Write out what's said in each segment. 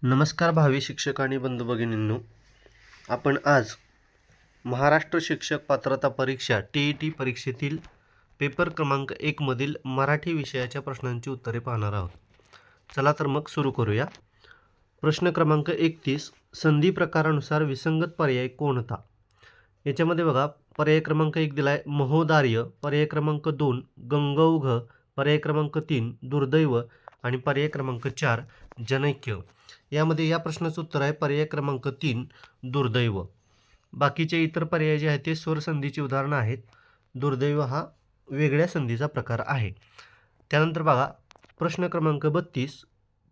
नमस्कार भावी शिक्षक आणि बंधू भगिनींनो, आपण आज महाराष्ट्र शिक्षक पात्रता परीक्षा TET परीक्षेतील पेपर क्रमांक 1 मधील मराठी विषयाच्या प्रश्नांची उत्तरे पाहणार आहोत. चला तर मग सुरू करूया. प्रश्न क्रमांक 31, संधी प्रकारानुसार विसंगत पर्याय कोणता? याच्यामध्ये बघा, पर्याय क्रमांक 1 दिलाय महोदार्य, पर्याय क्रमांक 2 गंगौघ, पर्याय क्रमांक 3 दुर्दैव आणि पर्याय क्रमांक 4 जनैक्य. यामध्ये या प्रश्नाचं उत्तर आहे पर्याय क्रमांक 3 दुर्दैव. बाकीचे इतर पर्याय जे आहेत ते स्वरसंधीची उदाहरणं आहेत. दुर्दैव हा वेगळ्या संधीचा प्रकार आहे. त्यानंतर बघा, प्रश्न क्रमांक 32,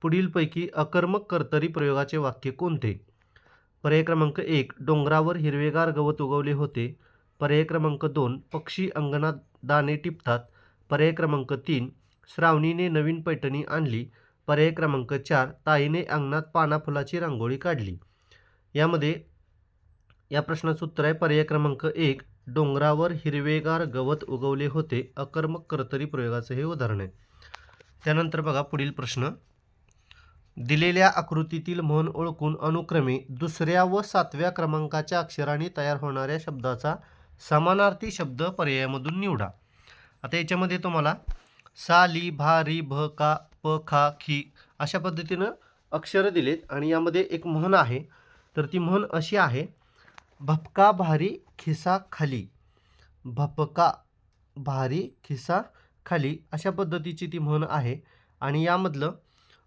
पुढीलपैकी अकर्मक कर्तरी प्रयोगाचे वाक्य कोणते? पर्याय क्रमांक 1 डोंगरावर हिरवेगार गवत उगवले होते, पर्याय क्रमांक 2 पक्षी अंगणात दाणे टिपतात, पर्याय क्रमांक 3 श्रावणीने नवीन पैठणी आणली, पर्याय क्रमांक 4 ताईने अंगणात पाना फुलाची रांगोळी काढली. यामध्ये या प्रश्नाचं उत्तर आहे पर्याय क्रमांक 1 डोंगरावर हिरवेगार गवत उगवले होते. अकर्मक कर्तरी प्रयोगाचं हे उदाहरण आहे. त्यानंतर बघा पुढील प्रश्न, दिलेल्या आकृतीतील म्हण ओळखून अनुक्रमे दुसऱ्या व 7व्या क्रमांकाच्या अक्षरांनी तयार होणाऱ्या शब्दाचा समानार्थी शब्द पर्यायामधून निवडा. आता याच्यामध्ये तुम्हाला सा ली भा री भ का प खा खी अशा पद्धतीनं अक्षरं दिलेत आणि यामध्ये एक म्हण आहे. तर ती म्हण अशी आहे, भपका भारी खिसा खाली. भपका भारी खिसा खाली अशा पद्धतीची ती म्हण आहे. आणि यामधलं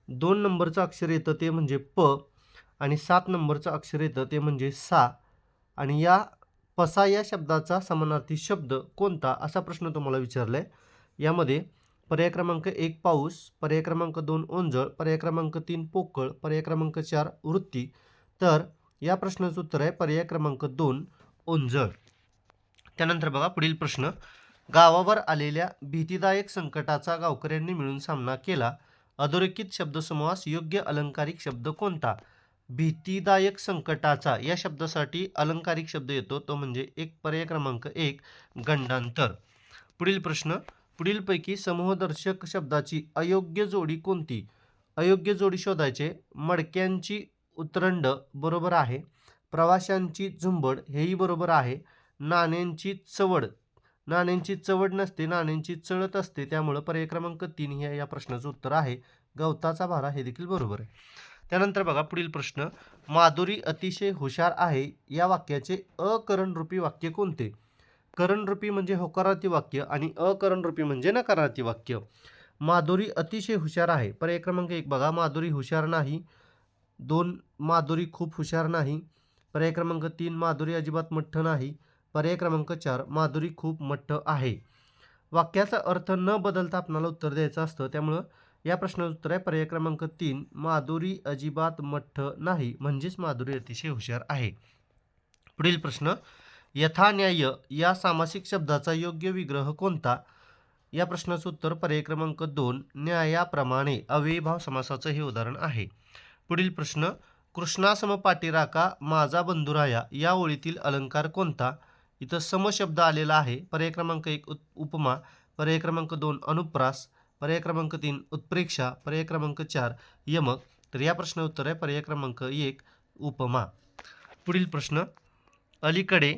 2 नंबरचं अक्षर येतं ते म्हणजे प आणि 7 नंबरचं अक्षर येतं ते म्हणजे सा. आणि या पसा या शब्दाचा समानार्थी शब्द कोणता असा प्रश्न तुम्हाला विचारला आहे. यामध्ये पर्याय क्रमांक 1 पाऊस, पर्याय क्रमांक 2 ओंजळ, पर्याय क्रमांक 3 पोकळ, पर्याय क्रमांक 4 वृत्ती. तर या प्रश्नाचं उत्तर आहे पर्याय क्रमांक 2 ओंजळ. त्यानंतर बघा पुढील प्रश्न, गावावर आलेल्या भीतीदायक संकटाचा गावकऱ्यांनी मिळून सामना केला. अधोरेखित शब्दसमूहास योग्य अलंकारिक शब्द कोणता? भीतीदायक संकटाचा या शब्दासाठी अलंकारिक शब्द येतो तो म्हणजे पर्याय क्रमांक 1 गंडांतर. पुढील प्रश्न, पुढीलपैकी समूहदर्शक शब्दाची अयोग्य जोडी कोणती? अयोग्य जोडी शोधायचे. मडक्यांची उतरंड बरोबर आहे, प्रवाशांची झुंबड हेही बरोबर आहे, नाण्यांची चवड नसते, नाण्यांची चळत असते, त्यामुळे पर्याय क्रमांक 3 हे या प्रश्नाचं उत्तर आहे. गवताचा भारा हे देखील बरोबर आहे. त्यानंतर बघा पुढील प्रश्न, माधुरी अतिशय हुशार आहे या वाक्याचे अकरणरूपी वाक्य कोणते? करणरूपी म्हणजे होकारार्थी वाक्य आणि अकरणरूपी म्हणजे नकारार्थी वाक्य. माधुरी अतिशय हुशार आहे. पर्याय क्रमांक 1 बघा, माधुरी हुशार नाही. 2 माधुरी खूप हुशार नाही. पर्याय क्रमांक 3 माधुरी अजिबात मठ्ठ नाही. पर्याय क्रमांक 4 माधुरी खूप मठ्ठ आहे. वाक्याचा अर्थ न बदलता आपल्याला उत्तर द्यायचं असतं, त्यामुळं या प्रश्नाचं उत्तर आहे पर्याय क्रमांक 3 माधुरी अजिबात मठ्ठ नाही, म्हणजेच माधुरी अतिशय हुशार आहे. पुढील प्रश्न, यथान्याय या सामासिक शब्दाचा योग्य विग्रह कोणता? या प्रश्नाचं उत्तर पर्याय क्रमांक 2 न्यायाप्रमाणे. अव्ययीभाव समासाचं हे उदाहरण आहे. पुढील प्रश्न, कृष्णासम पाठीराखा माझा बंधुराया या ओळीतील अलंकार कोणता? इथं सम शब्द आलेला आहे. पर्याय क्रमांक 1 उपमा, पर्याय क्रमांक 2 अनुप्रास, पर्याय क्रमांक 3 उत्प्रेक्षा, पर्याय क्रमांक 4 यमक. तर या प्रश्नाचं उत्तर आहे पर्याय क्रमांक 1 उपमा. पुढील प्रश्न, अलीकडे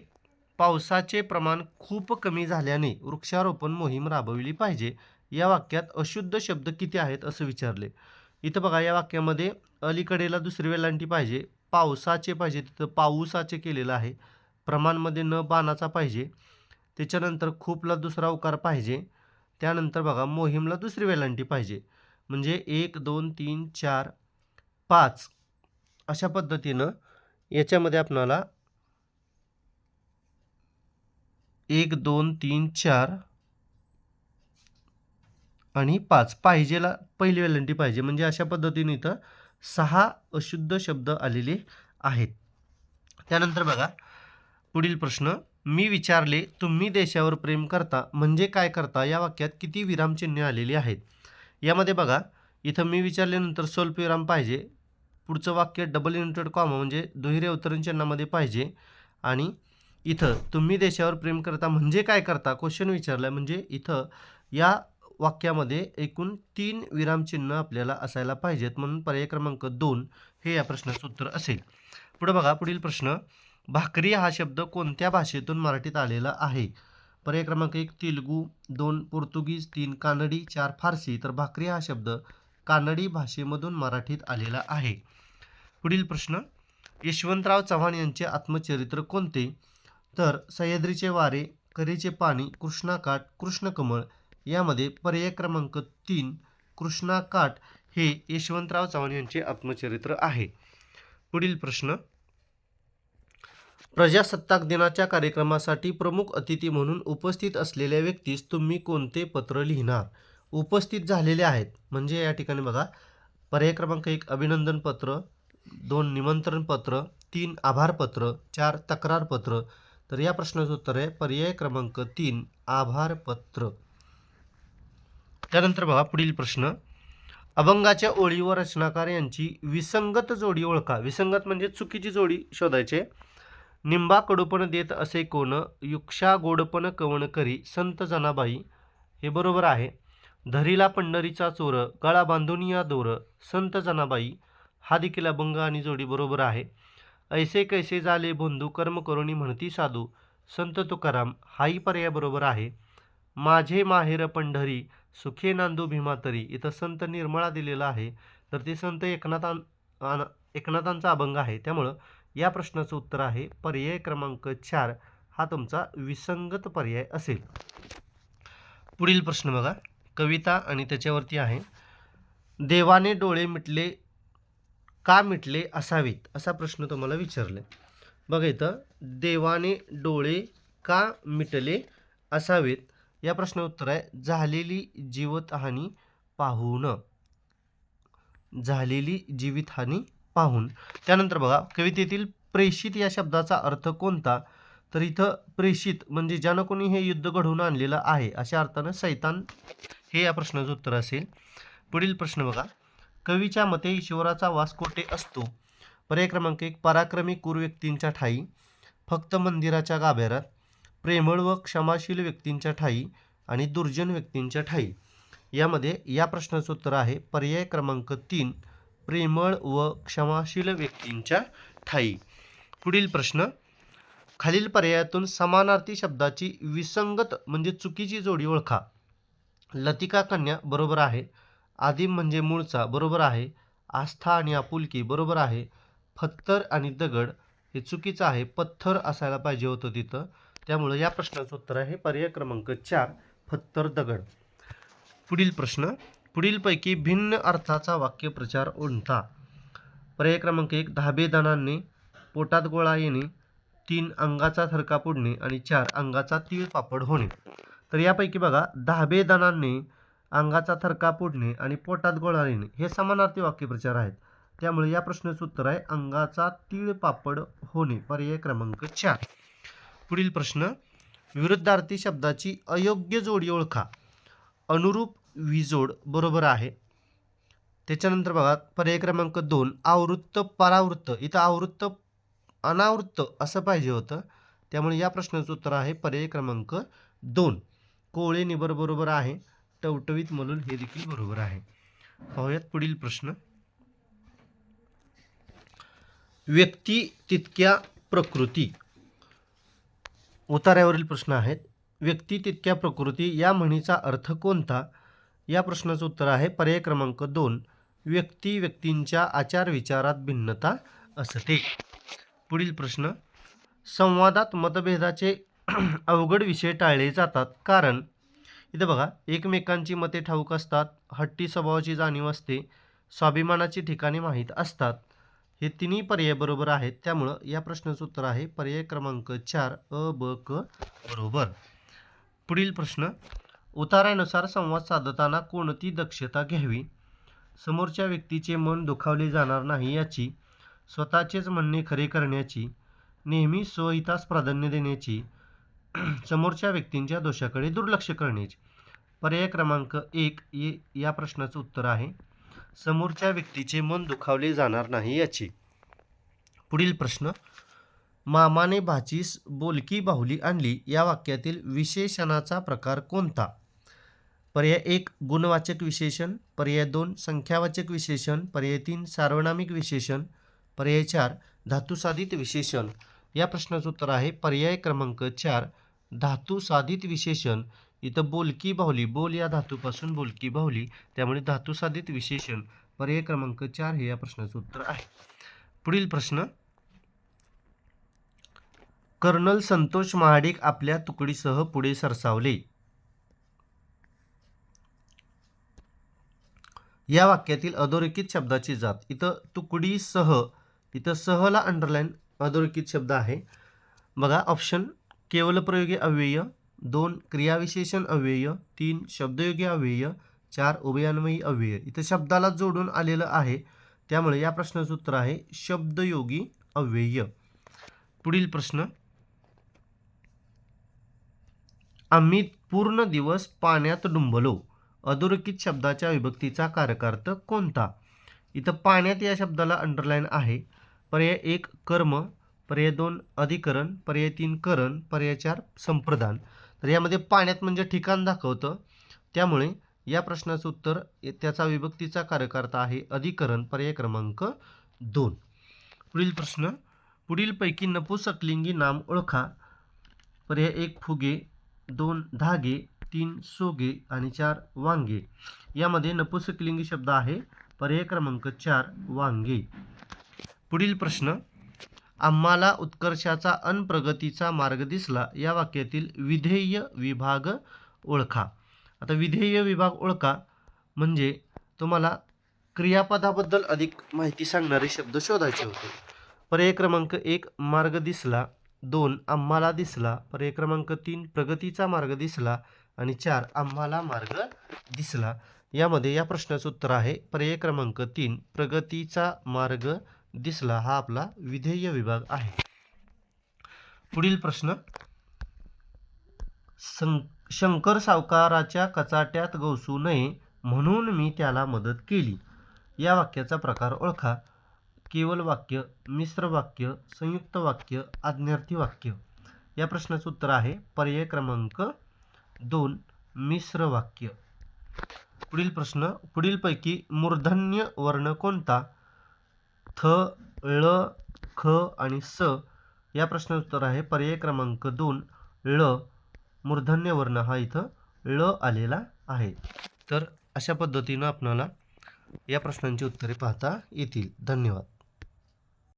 पावसाचे प्रमाण खूप कमी झाल्याने वृक्षारोपण मोहीम राबविली पाहिजे. या वाक्यात अशुद्ध शब्द किती आहेत असं विचारले. इथं बघा, या वाक्यामध्ये अलीकडेला दुसरी वेलांटी पाहिजे, पावसाचे पाहिजे तिथं पाऊसाचे केलेलं आहे, प्रमाणमध्ये न बाणाचा पाहिजे, त्याच्यानंतर खूपला दुसरा उकार पाहिजे, त्यानंतर बघा मोहीमला दुसरी वेलांटी पाहिजे. म्हणजे 1 2 3 4 5 अशा पद्धतीनं याच्यामध्ये आपणाला 1 2 3 4 आणि 5 पाहिजेला पहिली वेलांटी पाहिजे. म्हणजे अशा पद्धतीने इथं 6 अशुद्ध शब्द आलेले आहेत. त्यानंतर बघा पुढील प्रश्न, मी विचारले तुम्ही देशावर प्रेम करता म्हणजे काय करता या वाक्यात किती विरामचिन्हे आलेली आहेत? यामध्ये बघा, इथं मी विचारल्यानंतर स्वल्पविराम पाहिजे, पुढचं वाक्य डबल इन्व्हर्टेड कॉमा म्हणजे दुहेरी अवतरण चिन्हामध्ये पाहिजे, आणि इथं तुम्ही देशावर प्रेम करता म्हणजे काय करता क्वेश्चन विचारला म्हणजे इथं या वाक्यामध्ये एकूण 3 विरामचिन्ह आपल्याला असायला पाहिजेत, म्हणून पर्याय क्रमांक 2 हे या प्रश्नाचं उत्तर असेल. पुढे बघा, पुढील प्रश्न. भाकरी हा शब्द कोणत्या भाषेतून मराठीत आलेला आहे? पर्याय क्रमांक 1 तेलुगू, 2 पोर्तुगीज, 3 कानडी, 4 फारसी. तर भाकरी हा शब्द कानडी भाषेमधून मराठीत आलेला आहे. पुढील प्रश्न. यशवंतराव चव्हाण यांचे आत्मचरित्र कोणते? तर सह्याद्रीचे वारे, करेचे पाणी, कृष्णाकाठ, कृष्णकमळ. यामध्ये पर्याय क्रमांक 3 कृष्णाकाठ हे यशवंतराव चव्हाण यांचे आत्मचरित्र आहे. पुढील प्रश्न. प्रजासत्ताक दिनाच्या कार्यक्रमासाठी प्रमुख अतिथी म्हणून उपस्थित असलेल्या व्यक्तीस तुम्ही कोणते पत्र लिहिणार? उपस्थित झालेले आहेत म्हणजे या ठिकाणी बघा, पर्याय क्रमांक 1 अभिनंदन पत्र, 2 निमंत्रण पत्र, 3 आभार पत्र, 4 तक्रार पत्र. तर या प्रश्नाचं उत्तर आहे पर्याय क्रमांक 3 आभार पत्र. त्यानंतर बघा, पुढील प्रश्न. अभंगाच्या ओळीवर रचनाकार यांची विसंगत जोडी ओळखा. विसंगत म्हणजे चुकीची जोडी शोधायचे. निंबा कडूपण देत असे कोण, युक्षा गोडपण कवण करी, संत जनाबाई. हे बरोबर आहे. धरीला पंढरीचा चोर, गळा बांधून या दोर, संत जनाबाई. हा देखील अभंग आणि जोडी बरोबर आहे. ऐसे कैसे झाले बंधू, कर्म करुणी म्हणती साधू, संत तुकाराम. हाही पर्याय बरोबर आहे. माझे माहेर पंढरी, सुखे नांदू भीमातरी. इथं संत निर्मळा दिलेला आहे, तर ते संत एकनाथांचा अभंग आहे. त्यामुळं या प्रश्नाचं उत्तर आहे पर्याय क्रमांक 4 हा तुमचा विसंगत पर्याय असेल. पुढील प्रश्न बघा, कविता आणि त्याच्यावरती आहे. देवाने डोळे मिटले का मिटले असावेत, असा प्रश्न तुम्हाला विचारले. बघा इथं, देवाने डोळे का मिटले असावेत या प्रश्नाचं उत्तर आहे झालेली जीवितहानी पाहून. झालेली जीवितहानी पाहून. त्यानंतर बघा, कवितेतील प्रेषित या शब्दाचा अर्थ कोणता? तर इथं प्रेषित म्हणजे ज्यानं कोणी हे युद्ध घडवून आणलेलं आहे अशा अर्थानं सैतान हे या प्रश्नाचं उत्तर असेल. पुढील प्रश्न बघा, कवीच्या मते ईश्वराचा वास कोठे असतो? पर्याय क्रमांक 1 पराक्रमी क्रूर व्यक्तींच्या ठाई, फक्त मंदिराच्या गाभाऱ्यात, प्रेमळ व क्षमाशील व्यक्तींच्या ठाई आणि दुर्जन व्यक्तींच्या ठाई. यामध्ये या प्रश्नाचं उत्तर आहे पर्याय क्रमांक 3 प्रेमळ व क्षमाशील व्यक्तींच्या ठाई. पुढील प्रश्न. खालील पर्यायातून समानार्थी शब्दाची विसंगत म्हणजे चुकीची जोडी ओळखा. लतिका कन्या बरोबर आहे. आदिम म्हणजे मूळचा बरोबर आहे. आस्था आणि आपुलकी बरोबर आहे. पत्थर आणि दगड हे चुकीचं आहे. पत्थर असायला पाहिजे होतं तिथं. त्यामुळे या प्रश्नाचं उत्तर आहे पर्याय क्रमांक 4 पत्थर दगड. पुढील प्रश्न. पुढीलपैकी भिन्न अर्थाचा वाक्यप्रचार कोणता? पर्याय क्रमांक 1 धाबेदानाने पोटात गोळा येणे, 3 अंगाचा थरका पडणे आणि 4 अंगाचा तीळ पापड होणे. तर यापैकी बघा, धाबेदानाने अंगाचा थरका पडणे आणि पोटात गोळा येणे हे समानार्थी वाक्यप्रचार आहेत. त्यामुळे या प्रश्नाचं उत्तर आहे अंगाचा तीळ पापड होणे, पर्याय क्रमांक 4. पुढील प्रश्न. विरुद्धार्थी शब्दाची अयोग्य जोडी ओळखा. अनुरूप विजोड बरोबर आहे. त्याच्यानंतर बघा, पर्याय क्रमांक 2 आवृत्त परावृत्त. इथं आवृत्त अनावृत्त असं पाहिजे होतं. त्यामुळे या प्रश्नाचं उत्तर आहे पर्याय क्रमांक 2 कोळे निबर बरोबर आहे. टवटवीत मलूल हे देखील बरोबर आहे. पाहूयात पुढील प्रश्न. व्यक्ती तितक्या प्रकृती. उतार्यावरील प्रश्न आहेत. व्यक्ती तितक्या प्रकृती या म्हणीचा अर्थ कोणता? या प्रश्नाचं उत्तर आहे पर्याय क्रमांक 2 व्यक्ती व्यक्तींच्या आचार विचारात भिन्नता असते. पुढील प्रश्न. संवादात मतभेदाचे अवघड विषय टाळले जातात कारण. इथं बघा, एकमेकांची मते ठाऊक असतात, हट्टी स्वभावाची जाणीव असते, स्वाभिमानाची ठिकाणे माहीत असतात. हे तिन्ही पर्याय बरोबर आहेत. त्यामुळं या प्रश्नाचं उत्तर आहे पर्याय क्रमांक 4 अ ब क बरोबर. पुढील प्रश्न. उतार्यानुसार संवाद साधताना कोणती दक्षता घ्यावी? समोरच्या व्यक्तीचे मन दुखावले जाणार नाही याची, स्वतःचेच म्हणणे खरे करण्याची, नेहमी स्वहितास प्राधान्य देण्याची, समोरच्या व्यक्तींच्या दोषाकडे दुर्लक्ष करण्याची. पर्याय क्रमांक 1 या प्रश्नाचं उत्तर आहे समोरच्या व्यक्तीचे मन दुखावले जाणार नाही याची. पुढील प्रश्न. मामाने भाचीस बोलकी बाहुली आणली या वाक्यातील विशेषणाचा प्रकार कोणता? पर्याय 1 गुणवाचक विशेषण, पर्याय 2 संख्यावाचक विशेषण, पर्याय 3 सार्वनामिक विशेषण, पर्याय 4 धातुसाधित विशेषण. या प्रश्नाचं उत्तर आहे पर्याय क्रमांक 4 धातुसाधित विशेषण. इथं बोलकी बाहुली, बोल या धातूपासून बोलकी बाहुली, त्यामुळे धातुसाधित विशेषण पर्याय क्रमांक 4 हे या प्रश्नाचं उत्तर आहे. पुढील प्रश्न, कर्नल संतोष महाडिक आपल्या तुकडीसह पुढे सरसावले. या वाक्यातील अधोरेखित शब्दाची जात. इथं तुकडीसह, इथं सहला अंडरलाईन अधोरेखित शब्द आहे बघा. ऑप्शन केवलप्रयोगी अव्यय, 2 क्रियाविशेषण अव्यय, 3 शब्दयोगी अव्यय, 4 उभयान्वयी अव्यय. इथं शब्दाला जोडून आलेलं आहे, त्यामुळे या प्रश्नाचं उत्तर आहे शब्दयोगी अव्यय. पुढील प्रश्न, आम्ही पूर्ण दिवस पाण्यात डुंबलो. अधोरेखित शब्दाच्या विभक्तीचा कारकार्थ कोणता? इथं पाण्यात या शब्दाला अंडरलाईन आहे. पर्याय 1 कर्म, पर्याय 2 अधिकरण, पर्याय 3 करण, पर्याय 4 संप्रदान. तर यामध्ये पाण्यात म्हणजे ठिकाण दाखवतं, त्यामुळे या प्रश्नाचं उत्तर त्याचा विभक्तीचा कारकार्थ आहे अधिकरण, पर्याय क्रमांक 2. पुढील प्रश्न, पुढीलपैकी नपुंसकलिंगी नाम ओळखा. पर्याय 1 फुगे, 2 धागे, 3 सोगे आणि 4 वांगे. यामध्ये नपुंसकलिंगी शब्द आहे पर्याय क्रमांक 4 वांगे. पुढील प्रश्न, आम्हाला उत्कर्षाचा अन प्रगतीचा मार्ग दिसला. या वाक्यातील विधेय विभाग ओळखा. आता विधेय विभाग ओळखा म्हणजे तुम्हाला क्रियापदाबद्दल अधिक माहिती सांगणारे शब्द शोधायचे होते. पर्याय क्रमांक 1 मार्ग दिसला, 2 आम्हाला दिसला, पर्याय क्रमांक 3 प्रगतीचा मार्ग दिसला आणि 4 आम्हाला मार्ग दिसला. यामध्ये या प्रश्नाचं उत्तर आहे पर्याय क्रमांक 3 प्रगतीचा मार्ग दिसला. हा आपला विधेय विभाग आहे. पुढील प्रश्न, शंकर सावकाराच्या कचाट्यात गवसू नये म्हणून मी त्याला मदत केली. या वाक्याचा प्रकार ओळखा. केवल वाक्य, मिश्र वाक्य, संयुक्त वाक्य, आज्ञार्थी वाक्य. या प्रश्नाचं उत्तर आहे पर्याय क्रमांक 2 मिश्र वाक्य. पुढील प्रश्न, पुढीलपैकी मूर्धन्य वर्ण कोणता? थ, ळ, ख आणि स. या प्रश्नाचं उत्तर आहे पर्याय क्रमांक 2 ळ. मूर्धन्य वर्ण हा इथं ळ आलेला आहे. तर अशा पद्धतीनं आपल्याला या प्रश्नांची उत्तरे पाहता येतील. धन्यवाद.